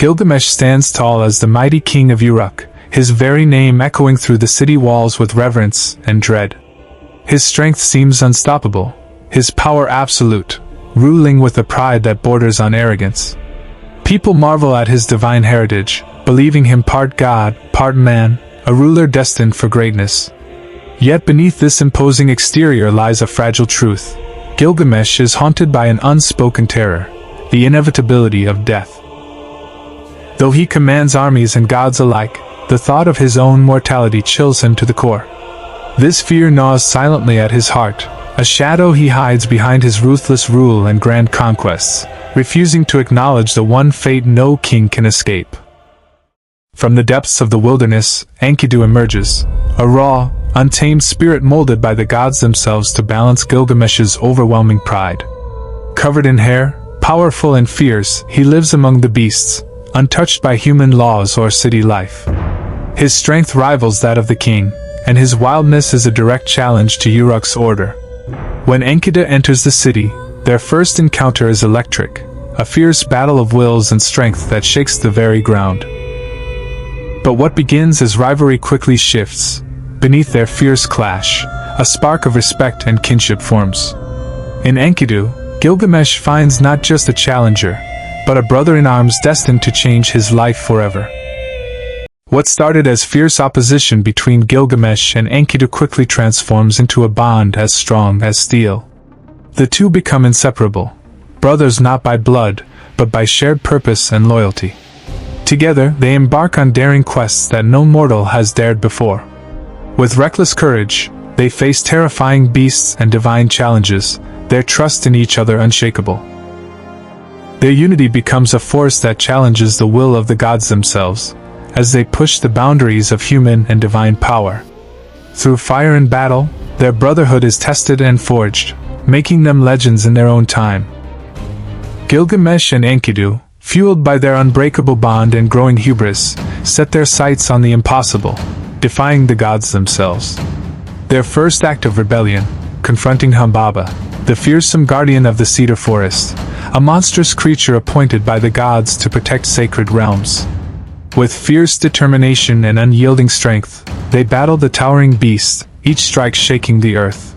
Gilgamesh stands tall as the mighty king of Uruk, his very name echoing through the city walls with reverence and dread. His strength seems unstoppable, his power absolute, ruling with a pride that borders on arrogance. People marvel at his divine heritage, believing him part god, part man, a ruler destined for greatness. Yet beneath this imposing exterior lies a fragile truth. Gilgamesh is haunted by an unspoken terror, the inevitability of death. Though he commands armies and gods alike, the thought of his own mortality chills him to the core. This fear gnaws silently at his heart, a shadow he hides behind his ruthless rule and grand conquests, refusing to acknowledge the one fate no king can escape. From the depths of the wilderness, Enkidu emerges, a raw, untamed spirit molded by the gods themselves to balance Gilgamesh's overwhelming pride. Covered in hair, powerful and fierce, he lives among the beasts, untouched by human laws or city life. His strength rivals that of the king, and his wildness is a direct challenge to Uruk's order. When Enkidu enters the city, their first encounter is electric, a fierce battle of wills and strength that shakes the very ground. But what begins as rivalry quickly shifts. Beneath their fierce clash, a spark of respect and kinship forms. In Enkidu, Gilgamesh finds not just a challenger, but a brother in arms destined to change his life forever. What started as fierce opposition between Gilgamesh and Enkidu quickly transforms into a bond as strong as steel. The two become inseparable, brothers not by blood, but by shared purpose and loyalty. Together, they embark on daring quests that no mortal has dared before. With reckless courage, they face terrifying beasts and divine challenges, their trust in each other unshakable. Their unity becomes a force that challenges the will of the gods themselves, as they push the boundaries of human and divine power. Through fire and battle, their brotherhood is tested and forged, making them legends in their own time. Gilgamesh and Enkidu, fueled by their unbreakable bond and growing hubris, set their sights on the impossible, defying the gods themselves. Their first act of rebellion, confronting Humbaba, the fearsome guardian of the cedar forest, a monstrous creature appointed by the gods to protect sacred realms. With fierce determination and unyielding strength, they battle the towering beast, each strike shaking the earth.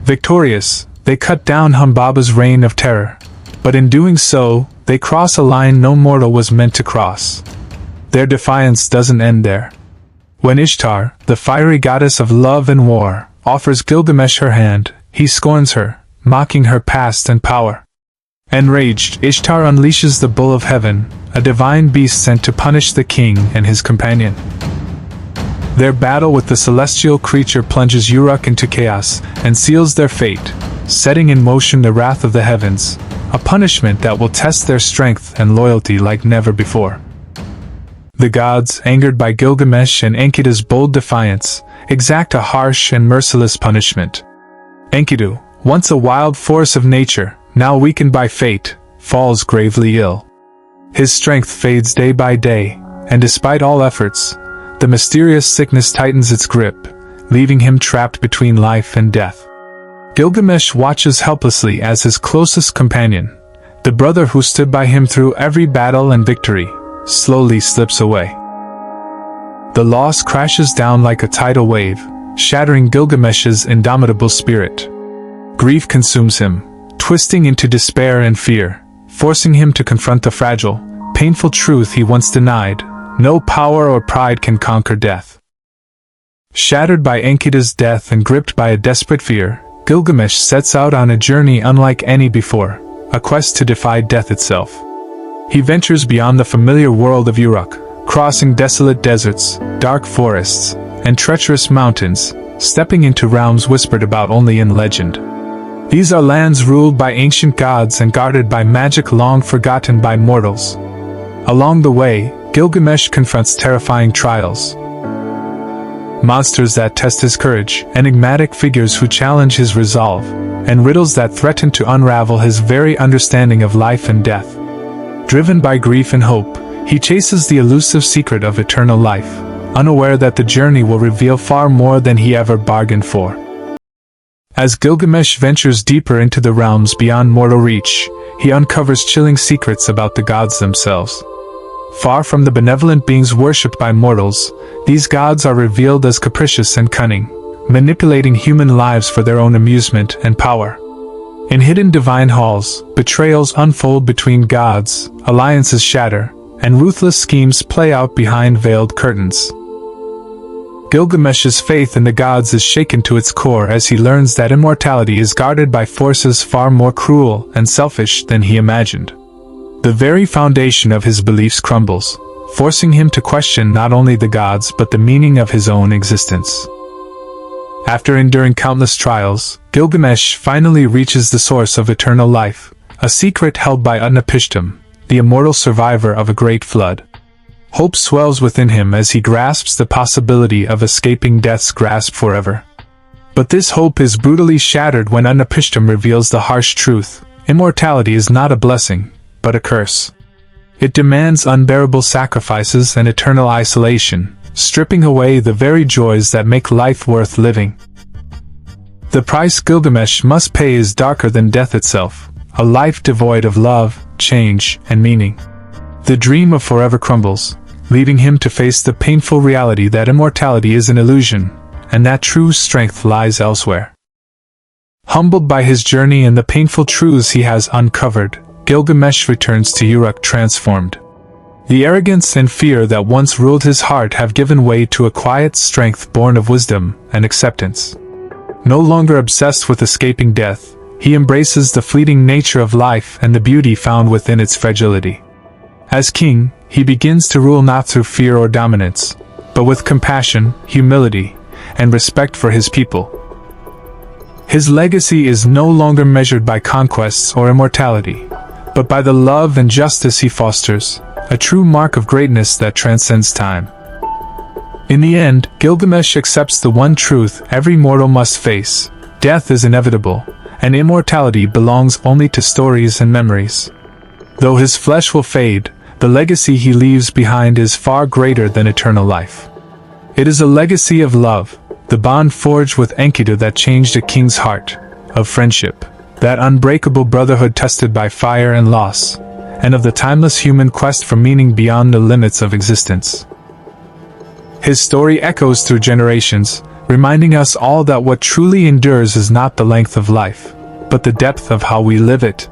Victorious, they cut down Humbaba's reign of terror, but in doing so, they cross a line no mortal was meant to cross. Their defiance doesn't end there. When Ishtar, the fiery goddess of love and war, offers Gilgamesh her hand, he scorns her, mocking her past and power. Enraged, Ishtar unleashes the bull of heaven, a divine beast sent to punish the king and his companion. Their battle with the celestial creature plunges Uruk into chaos and seals their fate, setting in motion the wrath of the heavens, a punishment that will test their strength and loyalty like never before. The gods, angered by Gilgamesh and Enkidu's bold defiance, exact a harsh and merciless punishment. Enkidu, once a wild force of nature, now weakened by fate, falls gravely ill. His strength fades day by day, and despite all efforts, the mysterious sickness tightens its grip, leaving him trapped between life and death. Gilgamesh watches helplessly as his closest companion, the brother who stood by him through every battle and victory, slowly slips away. The loss crashes down like a tidal wave, shattering Gilgamesh's indomitable spirit. Grief consumes him, twisting into despair and fear, forcing him to confront the fragile, painful truth he once denied: no power or pride can conquer death. Shattered by Enkidu's death and gripped by a desperate fear, Gilgamesh sets out on a journey unlike any before, a quest to defy death itself. He ventures beyond the familiar world of Uruk, crossing desolate deserts, dark forests, and treacherous mountains, stepping into realms whispered about only in legend. These are lands ruled by ancient gods and guarded by magic long forgotten by mortals. Along the way, Gilgamesh confronts terrifying trials. Monsters that test his courage, enigmatic figures who challenge his resolve, and riddles that threaten to unravel his very understanding of life and death. Driven by grief and hope, he chases the elusive secret of eternal life, unaware that the journey will reveal far more than he ever bargained for. As Gilgamesh ventures deeper into the realms beyond mortal reach, he uncovers chilling secrets about the gods themselves. Far from the benevolent beings worshipped by mortals, these gods are revealed as capricious and cunning, manipulating human lives for their own amusement and power. In hidden divine halls, betrayals unfold between gods, alliances shatter, and ruthless schemes play out behind veiled curtains. Gilgamesh's faith in the gods is shaken to its core as he learns that immortality is guarded by forces far more cruel and selfish than he imagined. The very foundation of his beliefs crumbles, forcing him to question not only the gods but the meaning of his own existence. After enduring countless trials, Gilgamesh finally reaches the source of eternal life, a secret held by Utnapishtim, the immortal survivor of a great flood. Hope swells within him as he grasps the possibility of escaping death's grasp forever. But this hope is brutally shattered when Utnapishtim reveals the harsh truth: immortality is not a blessing, but a curse. It demands unbearable sacrifices and eternal isolation, stripping away the very joys that make life worth living. The price Gilgamesh must pay is darker than death itself, a life devoid of love, change, and meaning. The dream of forever crumbles, leaving him to face the painful reality that immortality is an illusion, and that true strength lies elsewhere. Humbled by his journey and the painful truths he has uncovered, Gilgamesh returns to Uruk transformed. The arrogance and fear that once ruled his heart have given way to a quiet strength born of wisdom and acceptance. No longer obsessed with escaping death, he embraces the fleeting nature of life and the beauty found within its fragility. As king, he begins to rule not through fear or dominance, but with compassion, humility, and respect for his people. His legacy is no longer measured by conquests or immortality, but by the love and justice he fosters, a true mark of greatness that transcends time. In the end, Gilgamesh accepts the one truth every mortal must face: death is inevitable, and immortality belongs only to stories and memories. Though his flesh will fade, the legacy he leaves behind is far greater than eternal life. It is a legacy of love, the bond forged with Enkidu that changed a king's heart, of friendship, that unbreakable brotherhood tested by fire and loss, and of the timeless human quest for meaning beyond the limits of existence. His story echoes through generations, reminding us all that what truly endures is not the length of life, but the depth of how we live it.